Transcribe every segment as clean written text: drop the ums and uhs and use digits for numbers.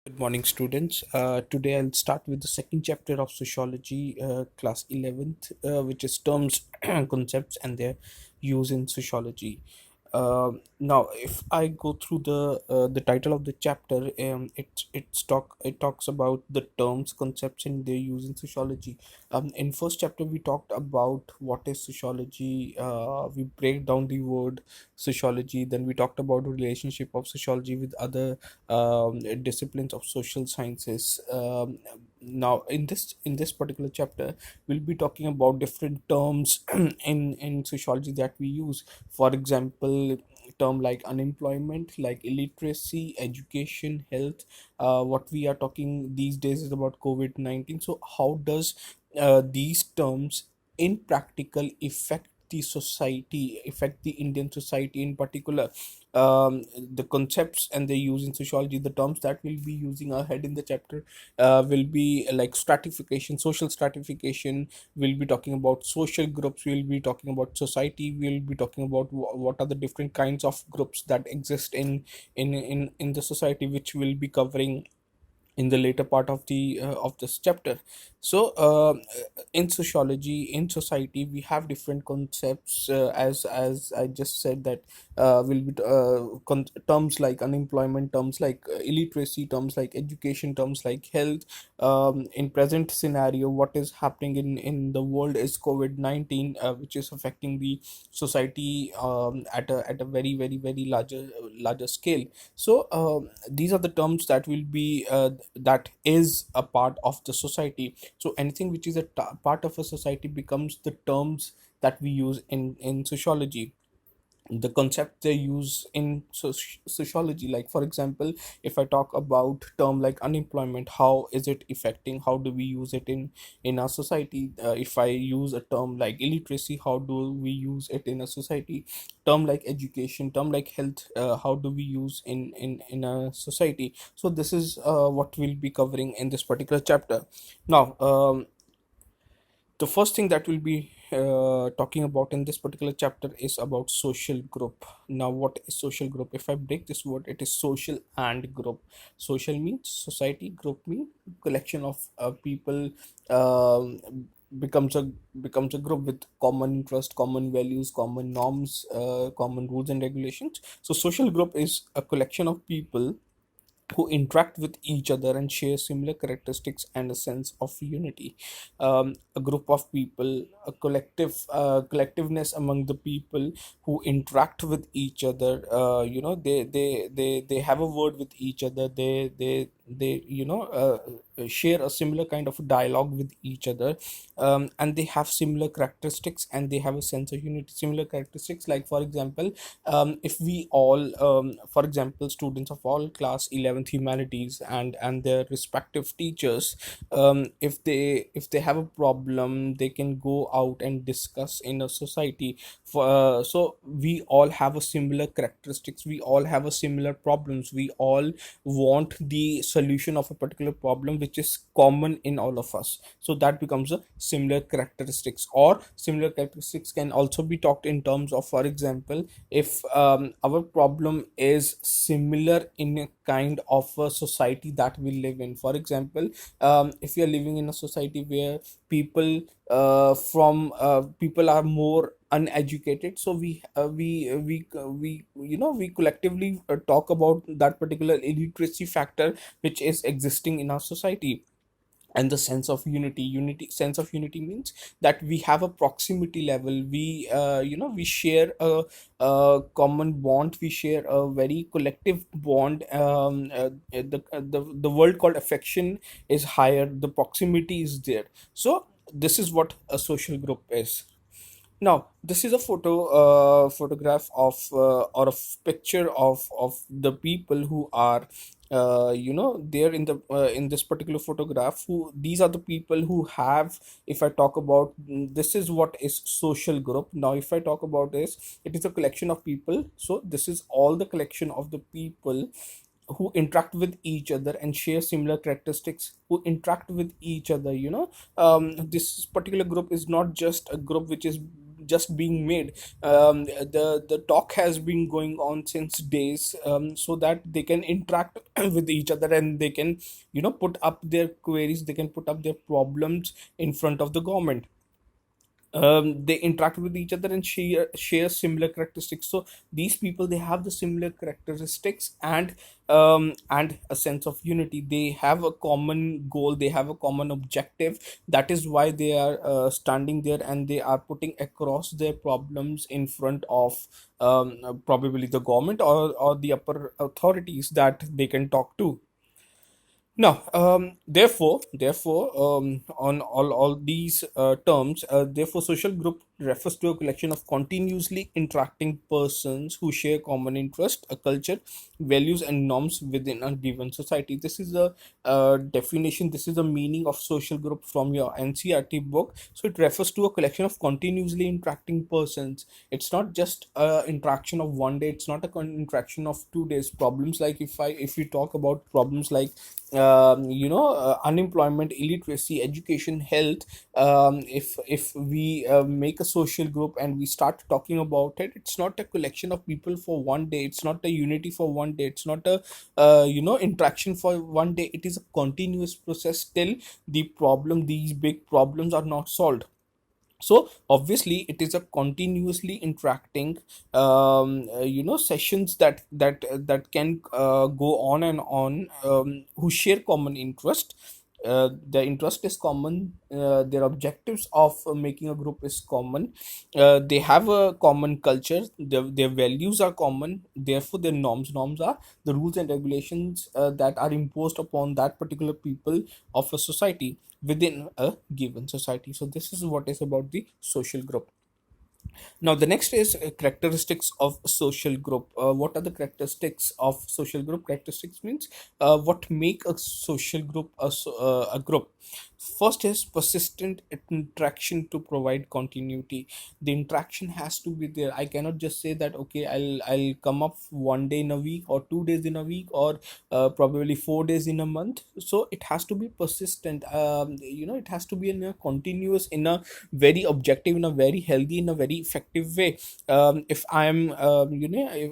Good morning, students. Today I'll start with the second chapter of Sociology, class 11th, which is terms, concepts, and their use in sociology. Now, if I go through the title of the chapter, it talks about the terms, concepts, and their use in sociology. In first chapter, we talked about what is sociology. We break down the word sociology. Then we talked about the relationship of sociology with other disciplines of social sciences. Now in this particular chapter we'll be talking about different terms in sociology that we use. For example, term like unemployment, like illiteracy, education, health. What we are talking these days is about COVID-19. So how does these terms in practical affect the society, affect the Indian society in particular? The concepts and the use in sociology, the terms that we'll be using ahead in the chapter will be like stratification, social stratification. We'll be talking about social groups, we'll be talking about society, we'll be talking about what are the different kinds of groups that exist in the society, which will be covering in the later part of this chapter. So in sociology, in society, we have different concepts, as I just said, that will be terms like unemployment, terms like illiteracy, terms like education, terms like health. In present scenario, what is happening in the world is COVID-19, which is affecting the society at a very larger scale. So these are the terms that will be that is a part of the society. So anything which is a part of a society becomes the terms that we use in sociology. The concept they use in sociology, like for example, if I talk about term like unemployment, how is it affecting, how do we use it in our society? If I use a term like illiteracy, how do we use it in a society? Term like education, term like health, how do we use in a society? So this is what we'll be covering in this particular chapter. Now, the first thing that we'll be talking about in this particular chapter is about social group. Now, what is social group? If I break this word, it is social and group. Social means society, group means collection of people. um, becomes a becomes a group with common interest, common values, common norms, common rules and regulations. So social group is a collection of people who interact with each other and share similar characteristics and a sense of unity. A group of people, a collectiveness among the people who interact with each other. They have a word with each other. They share a similar kind of dialogue with each other, and they have similar characteristics and they have a sense of unity. Similar characteristics, like for example, if we all, for example, students of all class 11th humanities and their respective teachers, if they have a problem, they can go out and discuss in a society. So we all have a similar characteristics, we all have a similar problems, we all want the solution of a particular problem which is common in all of us. So that becomes a similar characteristics. Or similar characteristics can also be talked in terms of, for example, if our problem is similar in a kind of a society that we live in. For example, if you are living in a society where people are more uneducated, so we collectively talk about that particular illiteracy factor which is existing in our society. And the sense of unity, sense of unity means that we have a proximity level. We share a common bond, we share a very collective bond. The word called affection is higher, the proximity is there. So this is what a social group is. Now, this is a photograph of, or a picture of the people who are, there in the in this particular photograph. Who these are the people who have, if I talk about, this is what is social group. Now, if I talk about this, it is a collection of people. So this is all the collection of the people who interact with each other and share similar characteristics, who interact with each other. This particular group is not just a group which is just being made. The talk has been going on since days, so that they can interact with each other, and they can, put up their queries, they can put up their problems in front of the government. They interact with each other and share similar characteristics. So these people, they have the similar characteristics, and a sense of unity. They have a common goal, they have a common objective. That is why they are standing there, and they are putting across their problems in front of probably the government, or the upper authorities that they can talk to. No, on all these terms, therefore, social group refers to a collection of continuously interacting persons who share common interest, a culture, values, and norms within a given society. This is the definition. This is the meaning of social group from your NCRT book. So it refers to a collection of continuously interacting persons. It's not just a interaction of one day. It's not a interaction of 2 days. Problems like, if we talk about problems like unemployment, illiteracy, education, health. If we make a social group and we start talking about it, it's not a collection of people for one day, it's not a unity for one day, it's not a interaction for one day. It is a continuous process till these big problems are not solved. So obviously it is a continuously interacting sessions that can go on and on, who share common interest. The interest is common, their objectives of making a group is common, they have a common culture, their values are common, therefore their norms are the rules and regulations that are imposed upon that particular people of a society within a given society. So this is what is about the social group. Now, the next is characteristics of social group. What are the characteristics of social group? Characteristics means what make a social group a group. First is persistent interaction to provide continuity. The interaction has to be there. I cannot just say that okay, I'll come up one day in a week, or 2 days in a week, or probably 4 days in a month. So it has to be persistent. It has to be in a continuous, in a very objective, in a very healthy, in a very effective way. If I'm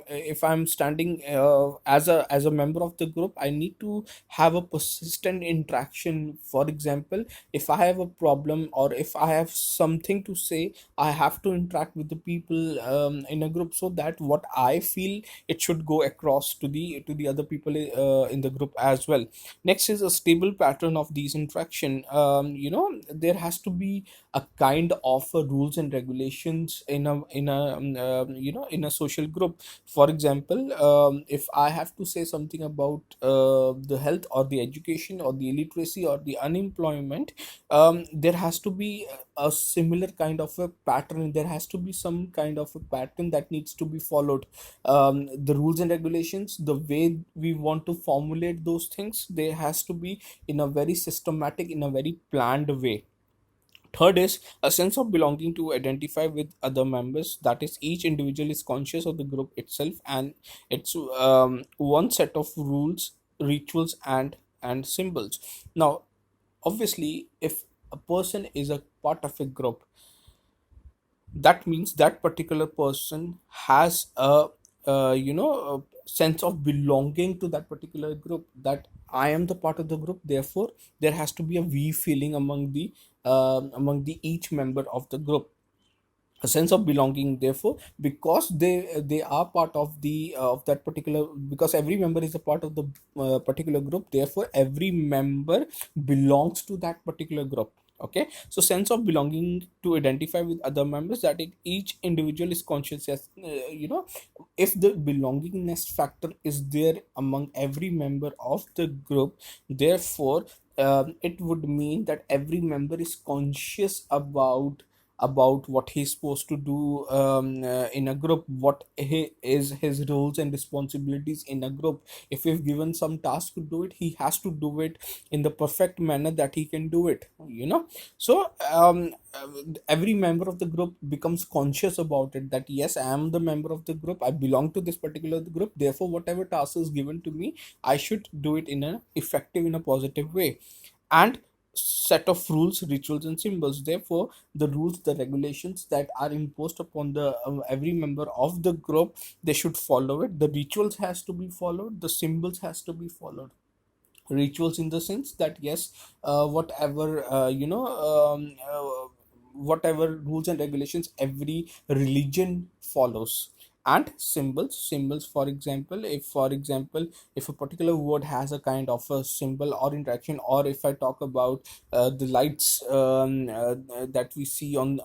if I'm standing as a member of the group, I need to have a persistent interaction. For example, if I have a problem, or if I have something to say, I have to interact with the people in a group, so that what I feel, it should go across to the other people in the group as well. Next is a stable pattern of these interaction. There has to be a kind of rules and regulations in a social group. For example, if I have to say something about the health, or the education, or the illiteracy, or the unemployment, there has to be a similar kind of a pattern. There has to be some kind of a pattern that needs to be followed. The rules and regulations, the way we want to formulate those things, there has to be in a very systematic, in a very planned way. Third is a sense of belonging to identify with other members. That is, each individual is conscious of the group itself, and it's one set of rules, rituals, and symbols. Now, obviously, if a person is a part of a group, that means that particular person has a sense of belonging to that particular group, that I am the part of the group. Therefore there has to be a we feeling among the each member of the group, a sense of belonging. Therefore, because they are part of the of that particular, because every member is a part of the particular group, therefore every member belongs to that particular group. Okay, so sense of belonging to identify with other members, that each individual is conscious as if the belongingness factor is there among every member of the group, therefore it would mean that every member is conscious about what he's supposed to do in a group, what is his roles and responsibilities in a group. If we've given some task to do it, he has to do it in the perfect manner that he can do it. So every member of the group becomes conscious about it, that yes, I am the member of the group, I belong to this particular group, therefore whatever task is given to me, I should do it in a effective, in a positive way. And set of rules, rituals, and symbols. Therefore, the rules, the regulations that are imposed upon the every member of the group, they should follow it. The rituals has to be followed, the symbols has to be followed. Rituals in the sense that yes, whatever whatever rules and regulations every religion follows. And symbols, for example, if a particular word has a kind of a symbol or interaction, or if I talk about the lights that we see on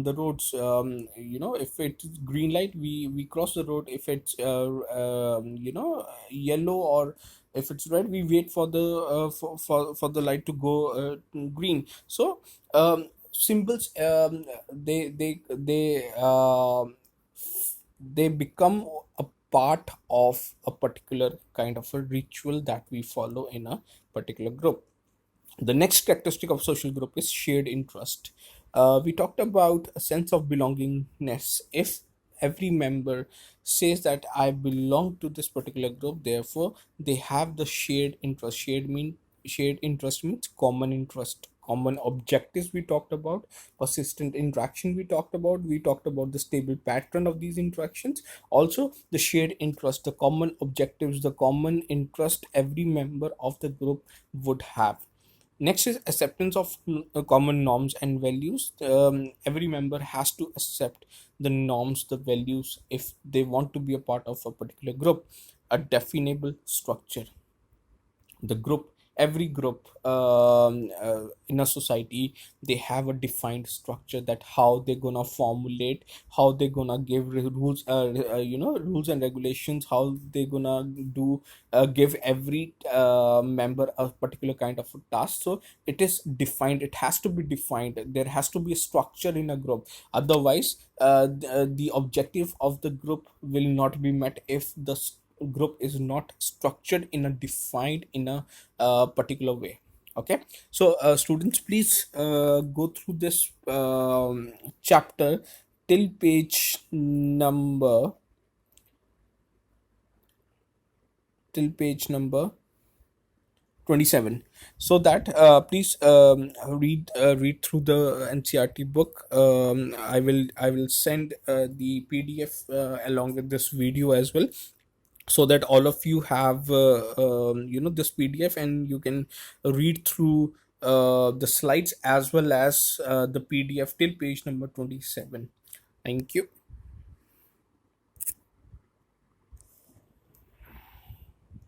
the roads, if it's green light, we cross the road. If it's yellow, or if it's red, we wait for the for the light to go green. So symbols, they become a part of a particular kind of a ritual that we follow in a particular group. The next characteristic of social group is shared interest. We talked about a sense of belongingness. If every member says that I belong to this particular group, therefore they have the shared interest. Shared interest means common interest, common objectives. We talked about persistent interaction. We talked about the stable pattern of these interactions. Also, the shared interest, the common objectives, the common interest every member of the group would have. Next is acceptance of common norms and values. Every member has to accept the norms, the values, if they want to be a part of a particular group. A definable structure. The group, every group in a society, they have a defined structure, that how they're gonna formulate, how they're gonna give rules, rules and regulations, how they're gonna do give every member a particular kind of a task. So it is defined, it has to be defined, there has to be a structure in a group. Otherwise the objective of the group will not be met if the group is not structured in a defined in a particular way. Okay, so students, please go through this chapter till page number 27, so that please read through the NCRT book. I will send the PDF along with this video as well, so that all of you have this PDF, and you can read through the slides as well as the PDF till page number 27. Thank you.